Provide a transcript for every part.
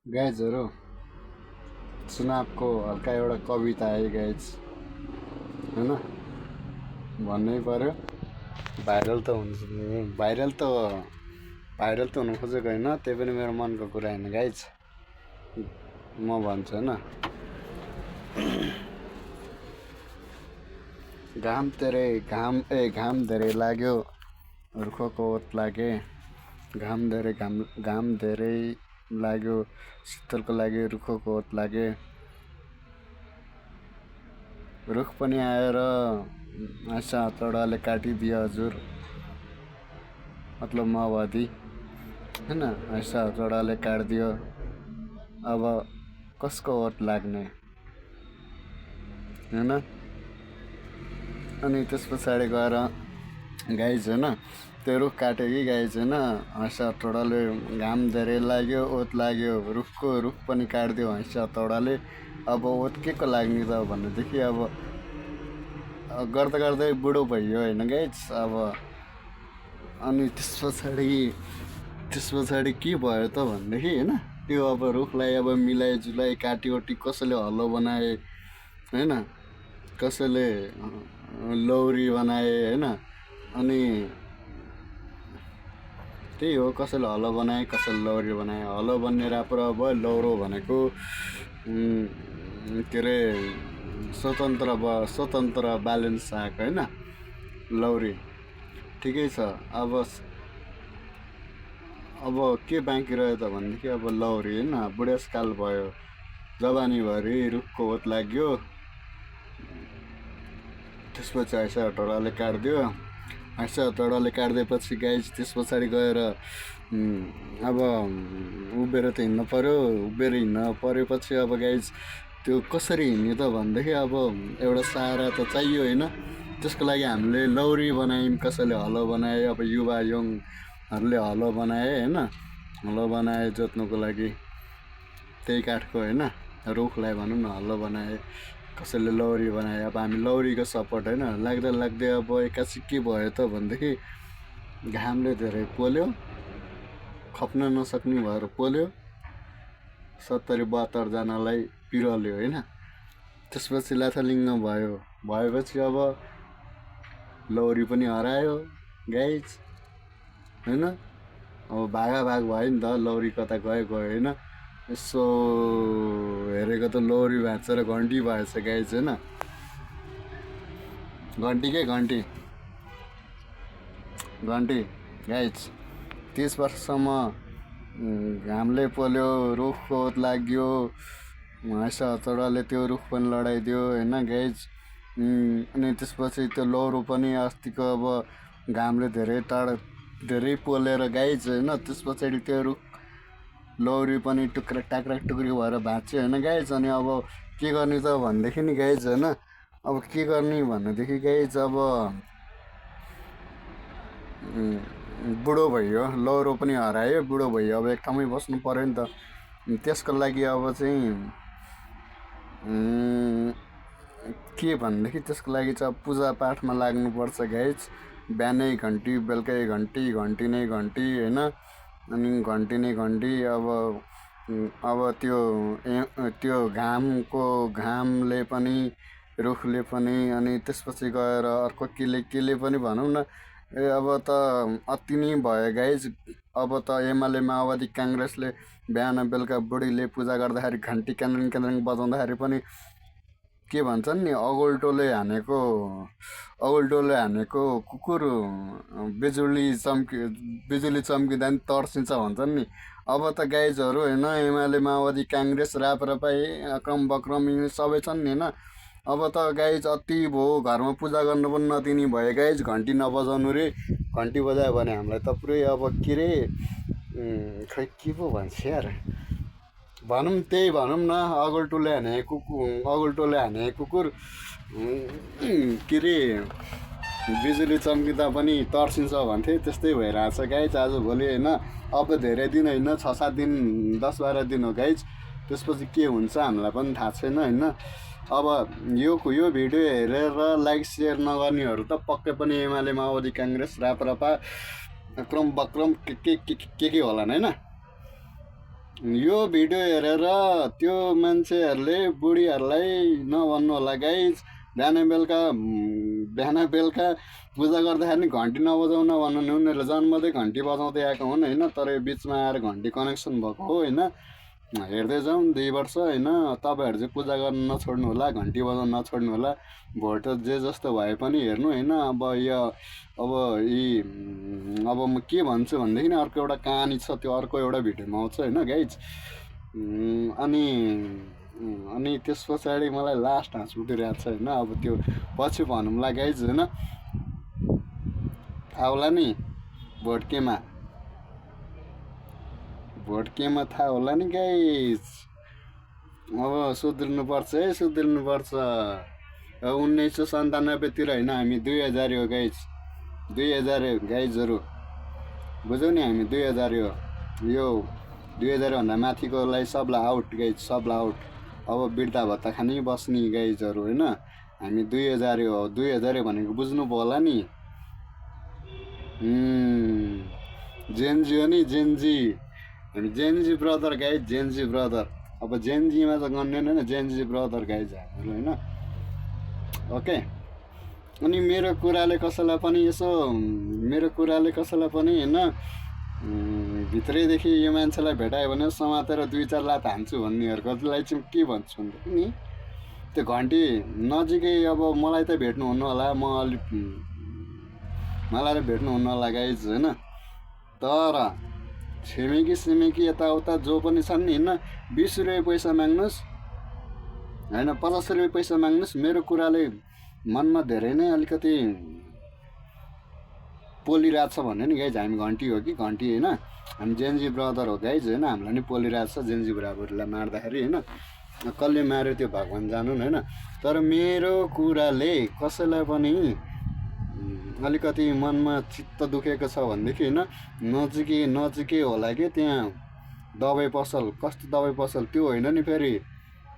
गाइजहरू चुनावको हल्का एउटा कविता आयो गाइज होइन भन्नै पर्यो। भाइरल त हुन्छ, भाइरल त हुनु खोजेको होइन, त्यही पनि मेरो मनको कुरा होइन गाइज। म भन्छु होइन, घाम धेरै लाग्यो, रुखको ओत लागे। घाम धेरै लाग्यो, शीतलको लागि रुखको ओत लागे। रुख पनि आएर हाँसा हतौडाले काटिदियो हजुर, मतलब माओवादी होइन। हाँसा हतौडाले काटिदियो, अब कसको ओत लाग्ने होइन। अनि त्यस पछाडि गएर गाइज होइन, त्यो रुख काट्यो कि गाइज होइन। हाँसा हतौडाले घाम धेरै लाग्यो, ओत लाग्यो, रुख पनि काटिदियो हाँसा हतौडाले। अब ओत के को लाग्ने त भनेदेखि अब गर्दा गर्दै बुढो भइयो होइन गाइज। अब अनि त्यस पछाडि के भयो त भनेदेखि होइन, त्यो अब रुखलाई अब मिलाइजुलाई काटिओटी कसैले हलो बनाए होइन, कसैले लौरी बनाए होइन। अनि त्यही हो, कसैले हलो बनाए, कसैले लौरी बनाए। हलो भन्ने राम्रो भयो, लौरो भनेको के अरे स्वतन्त्र ब्यालेन्स आएको होइन। लौरी ठिकै छ। अब के बाँकी रह्यो त भनेदेखि अब लौरी होइन। बुढेसकाल भयो, जवानीभरि रुखको ओत लाग्यो, त्यसपछि हाँसा हतौडाले काटिदियो। हाँसा हतौडाले काटिदिएपछि गाइज त्यस पछाडि गएर अब उभिएर त हिँड्नु पर्यो। उभिएर हिँड्न परेपछि अब गाइज त्यो कसरी हिँड्ने त भनेदेखि अब एउटा सहारा त चाहियो होइन। त्यसको लागि हामीले लौरी बनायौँ, कसैले हलो बनाए। अब युवा यङहरूले हलो बनाए होइन। हलो बनाए जोत्नुको लागि, त्यही काठको होइन, रुखलाई भनौँ न हलो बनाए। कसैले लौरी बनाए। अब हामी लौरीको सपोर्ट होइन। लाग्दै अब एक्कासी के भयो त भनेदेखि घामले धेरै पोल्यो, खप्न नसक्ने भएर पोल्यो। 70-72 जनालाई पिरोल्यो होइन। त्यसपछि लाथालिङ्ग भएपछि अब लौरी पनि हरायो गाइज होइन। अब भागाभाग भयो नि त, लौरी कता गयो होइन। यसो हेरेको त लौरी भाँचेर घन्टी भएछ गाइज होइन। घन्टी गाइज 30 वर्षसम्म घामले पोल्यो, रुखको ओत लाग्यो, हाँसा हतौडाले त्यो रुख पनि लडाइदियो होइन गाइज। अनि त्यसपछि त्यो लौरो पनि अस्तिको अब घामले धेरै पोलेर गाइज होइन। त्यस पछाडि त्यो रुख लौरी पनि टाक्रा टुक्री भएर भाँच्यो होइन गाइज। अनि अब के गर्ने त भनेदेखि नि गाइज होइन, अब के गर्ने भनेदेखि गाइज अब बुढो भइयो, लौरो पनि हरायो, बुढो भइयो। अब एक ठाउँमै बस्नु पर्यो नि त। त्यसको लागि अब चाहिँ के भनेदेखि त्यसको लागि चाहिँ अब पूजापाठमा लाग्नुपर्छ गाइज। बिहानै घन्टी, बेलुकै घन्टी, घन्टी नै घन्टी होइन। अनि घन्टी नै घन्टी अब त्यो घामले पनि, रुखले पनि, अनि त्यसपछि गएर अर्को केले पनि भनौँ न। अब त अति नै भयो गाइज। अब त एमाले, माओवादी, काङ्ग्रेसले बिहान बेलुका बुढीले पूजा गर्दाखेरि घन्टी क्यान्द्रिङ बजाउँदाखेरि पनि के भन्छन् नि, अगुल्टोले हानेको कुकुर बिजुली चम्किँदा नि तर्सिन्छ भन्छन् नि। अब त गाइजहरू होइन, एमाले, माओवादी, काङ्ग्रेस, राप्रपा, अक्रम बक्रम यिनी सबै छन् नि होइन। अब त गाइज अति भयो, घरमा पूजा गर्नु पनि नदिने भयो गाइज। घन्टी नबजाउनु रे, घन्टी बजायो भने हामीलाई त पुरै अब के रे खै के पो भन्छ यार, त्यही भनौँ न। अगुल्टोले हाने कुकुर के रे बिजुली चम्किँदा पनि तर्सिन्छ भन्थे, त्यस्तै भइरहेछ गाइज आजभोलि होइन। अब धेरै दिन होइन, 6-7 दिन, 10-12 दिन हो गाइज। त्यसपछि के हुन्छ हामीलाई पनि थाहा छैन होइन। अब यो भिडियो हेरेर लाइक सेयर नगर्नेहरू त पक्कै पनि एमाले, माओवादी, काङ्ग्रेस, राप्रपा, अक्रम बक्रम के होलान् होइन। यो भिडियो हेरेर त्यो मान्छेहरूले बुढीहरूलाई नभन्नु होला गाइज, बिहान बेलुका पूजा गर्दाखेरि नि घन्टी नबजाउन भन्नु नि। उनीहरूले जन्मदै घन्टी बजाउँदै आएको हुन् होइन, तर यो बिचमा आएर घन्टी कनेक्सन भएको हो होइन। हेर्दै जाउँ 2 वर्ष होइन। तपाईँहरू चाहिँ पूजा गर्न नछोड्नु होला, घन्टी बजाउन नछोड्नु होला। भोट जे जस्तो भए पनि हेर्नु होइन। अब म के भन्छु भनेदेखि अर्को एउटा कहानी छ, त्यो अर्को एउटा भिडियोमा आउँछ होइन गाइज। अनि त्यस पछाडि मलाई लास्ट हाँस उठिरहेको छ होइन। अब त्यो पछि भनौँला गाइज होइन। थाहा होला नि भोट केमा थाहा होला नि गाइज। अब सुध्रिनुपर्छ है, सुध्रिनुपर्छ। 1997 होइन, हामी 2000 हो गाइज, 2000 गाइजहरू बुझ्यौ नि। हामी 2000 हो। यो 2000 भन्दा माथिकोलाई सबलाई आउट गाइज, सबलाई आउट। अब वृद्धा भत्ता खानै बस्ने गाइजहरू होइन। हामी 2000 हो। 2000 भनेको बुझ्नु भयो होला नि। जेनजी हो नि, जेनजी। हामी Gen Z brother guys, Gen Z brother. अब जेनजीमा त गन्दैन होइन, जेनजी ब्रदर गाइज हामीहरू होइन। ओके। अनि मेरो कुराले कसैलाई पनि होइन भित्रैदेखि यो मान्छेलाई भेटायो भने समातेर 2-4 लात हान्छु भन्नेहरूकोलाई चाहिँ के भन्छु भनेदेखि नि, त्यो घन्टी नजिकै अब मलाई त भेट्नुहुन्न होला, मलाई भेट्नुहुन्न होला गाइज होइन। तर छिमेकी सिमेकी यताउता जो पनि छन् नि होइन, 20 रुपियाँ पैसा माग्नुहोस् होइन, 50 रुपियाँ पैसा माग्नुहोस्। मेरो कुराले मनमा धेरै नै अलिकति पोलिरहेको छ भने नि गाइज, हामी घन्टी हो कि घन्टी होइन। हामी जेनजी ब्रदर हो गाइज होइन। हामीलाई नि पोलिरहेको छ जेनजी बुढाबुढीलाई मार्दाखेरि होइन। कसले मार्यो त्यो भगवान् जानुन् होइन। तर मेरो कुराले कसैलाई पनि अलिकति मनमा चित्त दुखेको छ भनेदेखि होइन, नजिकै होला कि त्यहाँ दबाई पसल। कस्तो दबाई पसल त्यो होइन नि, फेरि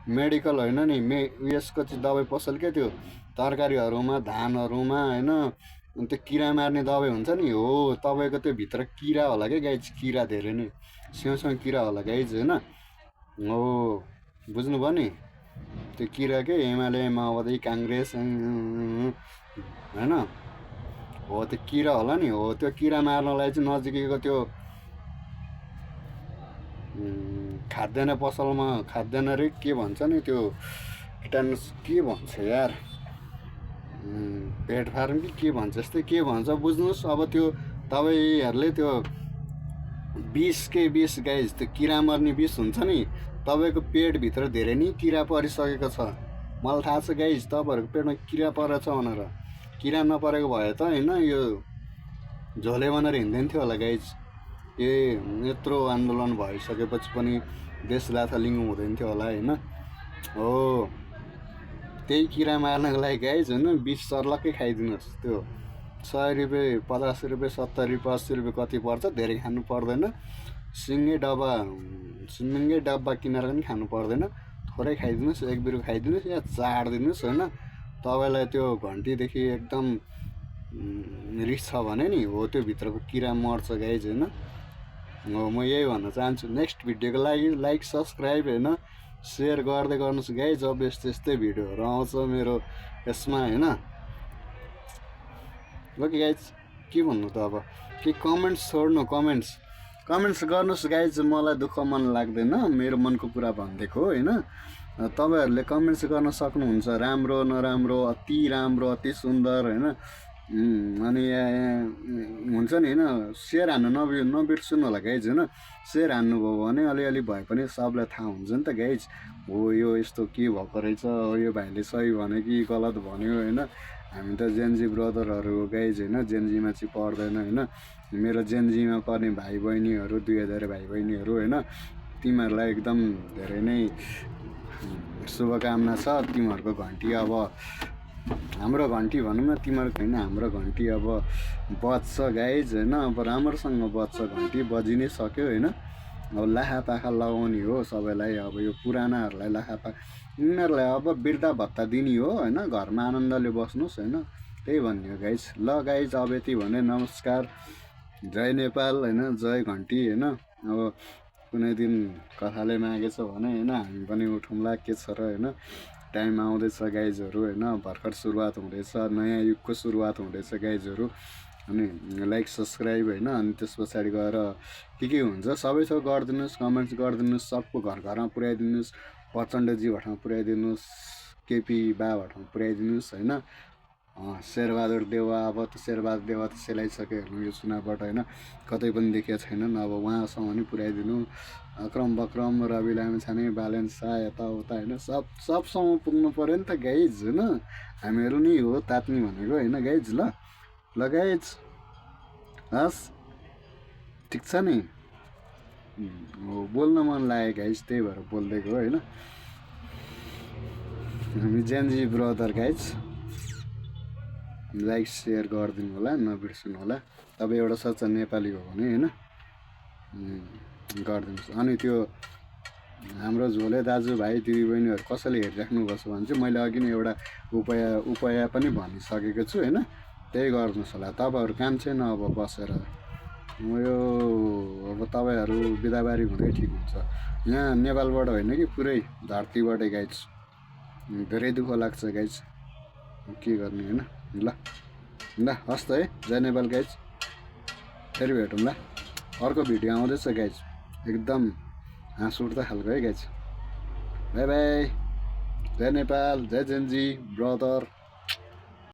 मेडिकल होइन नि, उयसको चाहिँ दबाई पसल क्या त्यो। तरकारीहरूमा, धानहरूमा होइन त्यो किरा मार्ने दबाई हुन्छ नि, हो तपाईँको त्यो भित्र किरा होला क्या गाइज, किरा धेरै नै स्याउसँग किरा होला गाइज होइन। हो बुझ्नुभयो नि, त्यो किरा के एमाले माओवादी काङ्ग्रेस होइन, हो त्यो किरा होला नि। हो त्यो किरा मार्नलाई चाहिँ नजिकैको त्यो खाद्यान्न पसलमा, खाद्यान्न रे के भन्छ नि त्यो किटाणु के भन्छ यार, पेट फार्म के भन्छ यस्तै के भन्छ बुझ्नुहोस्। अब त्यो तपाईँहरूले त्यो विष गाइज, त्यो किरा मर्ने विष हुन्छ नि, तपाईँको पेटभित्र धेरै नै किरा परिसकेको छ। मलाई थाहा छ गाइज, तपाईँहरूको पेटमा किरा परेछ भनेर। किरा नपरेको भए त होइन यो झोले भनेर हिँड्दैन थियो होला गाइज। यत्रो आन्दोलन भइसकेपछि पनि देश लाथालिङ्गो हुँदैन थियो होला होइन। हो त्यही किरा मार्नको लागि गाइज होइन, 20 सर्लक्कै खाइदिनुहोस्। त्यो 100 रुपियाँ, 50 रुपियाँ, 70 रुपियाँ, 80 रुपियाँ कति पर्छ, धेरै खानु पर्दैन। सिङ्गै डब्बा किनेर पनि खानु पर्दैन, थोरै खाइदिनुहोस्, 1 बिरुवा खाइदिनुहोस् या चाडिदिनुहोस् होइन। तपाईँलाई त्यो घन्टीदेखि एकदम रिस छ भने नि, हो त्यो भित्रको किरा मर्छ गाइज होइन। हो म यही भन्न चाहन्छु। नेक्स्ट भिडियोको लागि लाइक सब्सक्राइब होइन सेयर गर्दै गर्नुहोस् गाइज। अब यस्तै भिडियोहरू आउँछ मेरो यसमा होइन। ओके गाइज, के भन्नु त अब, के कमेन्ट्स छोड्नु, कमेन्ट्स गर्नुहोस् गाइज। मलाई दुःख मन लाग्दैन, मेरो मनको कुरा भनिदिएको होइन। तपाईँहरूले कमेन्ट्स गर्न सक्नुहुन्छ, राम्रो नराम्रो, अति राम्रो अति सुन्दर होइन। अनि हुन्छ नि होइन, सेयर हान्नु नबिर्सनु होला गाइज होइन। सेयर हान्नुभयो भने अलिअलि भए पनि सबलाई थाहा हुन्छ नि त गाइज। हो यो यस्तो के भएको रहेछ, यो भाइले सही भन्यो कि गलत भन्यो होइन। हामी त जेनजी ब्रदरहरू हो गाइज होइन, जेनजीमा चाहिँ पर्दैन होइन। मेरो जेनजीमा पर्ने भाइ बहिनीहरू, 2000 भाइ बहिनीहरू होइन, तिमीहरूलाई एकदम धेरै नै शुभकामना छ। तिमीहरूको घन्टी अब हाम्रो घन्टी भनौँ न, तिमीहरूको होइन हाम्रो घन्टी अब बज्छ गाइज होइन। अब राम्रोसँग बज्छ, घन्टी बजि नै सक्यो होइन। अब लाखापाखा लगाउने हो सबैलाई। अब यो पुरानाहरूलाई लाखापाखा, यिनीहरूलाई अब वृद्धा भत्ता दिने हो होइन। घरमा आनन्दले बस्नुहोस् होइन, त्यही भन्ने हो गाइज। ल गाइज अब यति भने नमस्कार, जय नेपाल होइन, जय घन्टी होइन। अब कुनै दिन कथाले मागेछ भने होइन हामी पनि उठौँला के छ र होइन। टाइम आउँदैछ गाइजहरू होइन, भर्खर सुरुवात हुँदैछ, नयाँ युगको सुरुवात हुँदैछ गाइजहरू। अनि लाइक सब्सक्राइब होइन, अनि त्यस पछाडि गएर के हुन्छ सबै थोक गरिदिनुहोस्, कमेन्ट्स गरिदिनुहोस्, सबको घर घरमा पुर्याइदिनुहोस्, प्रचण्डजी भठाउँ पुर्याइदिनुहोस्, केपी बा भठाउँ पुर्याइदिनुहोस् होइन। शेरबहादुर देउवा, अब त शेरबहादुर देउवा त सेलाइसक्यो हेर्नु यो चुनावबाट होइन, कतै पनि देखेका छैनन्। अब उहाँसम्म पनि पुर्याइदिनु, अक्रम बक्रम, रवि लामिछाने, बालेन शाह यताउता होइन, सबसम्म पुग्नु पऱ्यो नि त गाइज होइन। हामीहरू नि हो तात्ने भनेको होइन गाइज। ल गाइज, हस् ठिक छ नि। बोल्न मन लाग्यो गाइज, त्यही भएर बोलिदिएको होइन। हामी Gen Z brother guys, like share गरिदिनु होला, नबिर्सनु होला। तपाईँ एउटा सच्चा नेपाली हो भने होइन गरिदिनुहोस्। अनि त्यो हाम्रो झोले दाजुभाइ दिदीबहिनीहरू कसैले हेरिराख्नुपर्छ भने चाहिँ मैले अघि नै एउटा उपाय पनि भनिसकेको छु होइन। त्यही गर्नुहोस् होला। तपाईँहरू काम छैन अब बसेर, यो अब तपाईँहरू बिदाबारी हुँदै ठिक हुन्छ। यहाँ नेपालबाट होइन कि पुरै धरतीबाटै गाइज, धेरै दुःख लाग्छ गाइज, के गर्ने होइन। ल हस् त है, जय नेपाल गाइज, फेरि भेटौँला। अर्को भिडियो आउँदैछ गाइज, एकदम हाँस उठ्दा खालको है गाइज। बाई बाई, जय नेपाल, जय जेनजी ब्रदर।